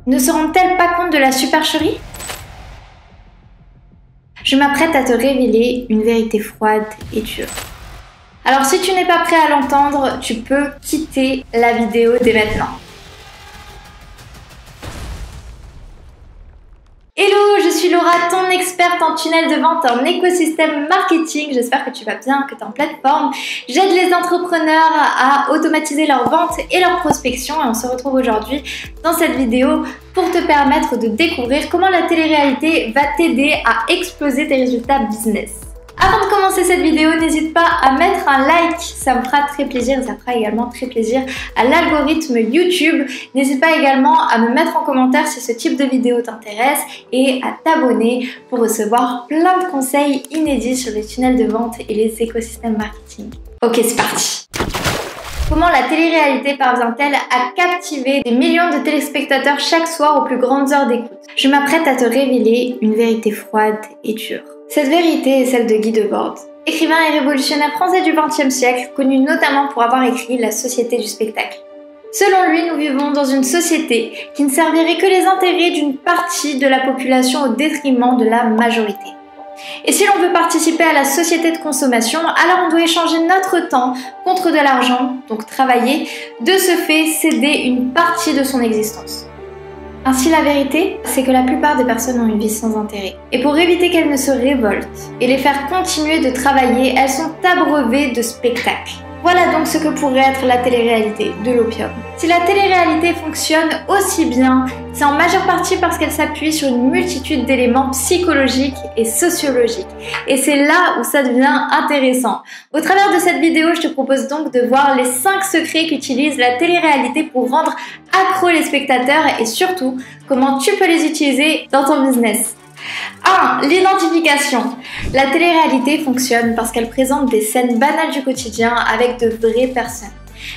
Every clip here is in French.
Ne se rendent-elles pas compte de la supercherie? Je m'apprête à te révéler une vérité froide et dure. Alors si tu n'es pas prêt à l'entendre, tu peux quitter la vidéo dès maintenant. Hello, je suis Laura, ton experte en tunnel de vente en écosystème marketing. J'espère que tu vas bien, que tu es en pleine forme. J'aide les entrepreneurs à automatiser leur vente et leur prospection et on se retrouve aujourd'hui dans cette vidéo pour te permettre de découvrir comment la télé-réalité va t'aider à exploser tes résultats business. Avant de commencer cette vidéo, n'hésite pas à mettre un like, ça me fera très plaisir et ça fera également très plaisir à l'algorithme YouTube. N'hésite pas également à me mettre en commentaire si ce type de vidéo t'intéresse et à t'abonner pour recevoir plein de conseils inédits sur les tunnels de vente et les écosystèmes marketing. Ok, c'est parti! Comment la télé-réalité parvient-elle à captiver des millions de téléspectateurs chaque soir aux plus grandes heures d'écoute? Je m'apprête à te révéler une vérité froide et dure. Cette vérité est celle de Guy Debord, écrivain et révolutionnaire français du XXe siècle, connu notamment pour avoir écrit La Société du spectacle. Selon lui, nous vivons dans une société qui ne servirait que les intérêts d'une partie de la population au détriment de la majorité. Et si l'on veut participer à la société de consommation, alors on doit échanger notre temps contre de l'argent, donc travailler, de ce fait céder une partie de son existence. Ainsi, la vérité, c'est que la plupart des personnes ont une vie sans intérêt. Et pour éviter qu'elles ne se révoltent et les faire continuer de travailler, elles sont abreuvées de spectacles. Voilà donc ce que pourrait être la télé-réalité, de l'opium. Si la télé-réalité fonctionne aussi bien, c'est en majeure partie parce qu'elle s'appuie sur une multitude d'éléments psychologiques et sociologiques. Et c'est là où ça devient intéressant. Au travers de cette vidéo, je te propose donc de voir les 5 secrets qu'utilise la télé-réalité pour rendre accro les spectateurs et surtout, comment tu peux les utiliser dans ton business. 1. L'identification. La télé-réalité fonctionne parce qu'elle présente des scènes banales du quotidien avec de vraies personnes.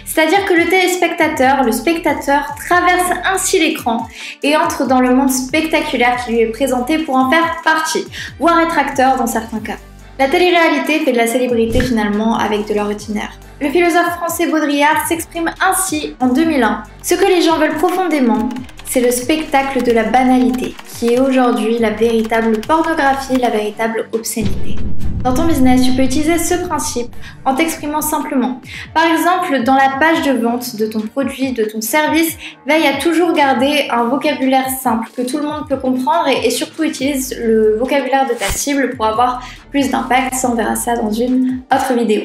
C'est-à-dire que le téléspectateur, le spectateur, traverse ainsi l'écran et entre dans le monde spectaculaire qui lui est présenté pour en faire partie, voire être acteur dans certains cas. La télé-réalité fait de la célébrité finalement avec de l'ordinaire. Le philosophe français Baudrillard s'exprime ainsi en 2001. Ce que les gens veulent profondément, c'est le spectacle de la banalité, qui est aujourd'hui la véritable pornographie, la véritable obscénité. Dans ton business, tu peux utiliser ce principe en t'exprimant simplement. Par exemple, dans la page de vente de ton produit, de ton service, veille à toujours garder un vocabulaire simple que tout le monde peut comprendre et surtout utilise le vocabulaire de ta cible pour avoir plus d'impact. Ça, on verra ça dans une autre vidéo.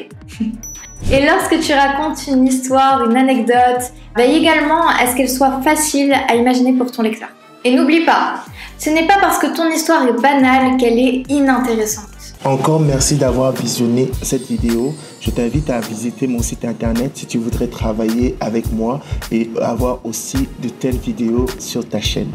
Et lorsque tu racontes une histoire, une anecdote, veille également à ce qu'elle soit facile à imaginer pour ton lecteur. Et n'oublie pas, ce n'est pas parce que ton histoire est banale qu'elle est inintéressante. Encore merci d'avoir visionné cette vidéo. Je t'invite à visiter mon site internet si tu voudrais travailler avec moi et avoir aussi de telles vidéos sur ta chaîne.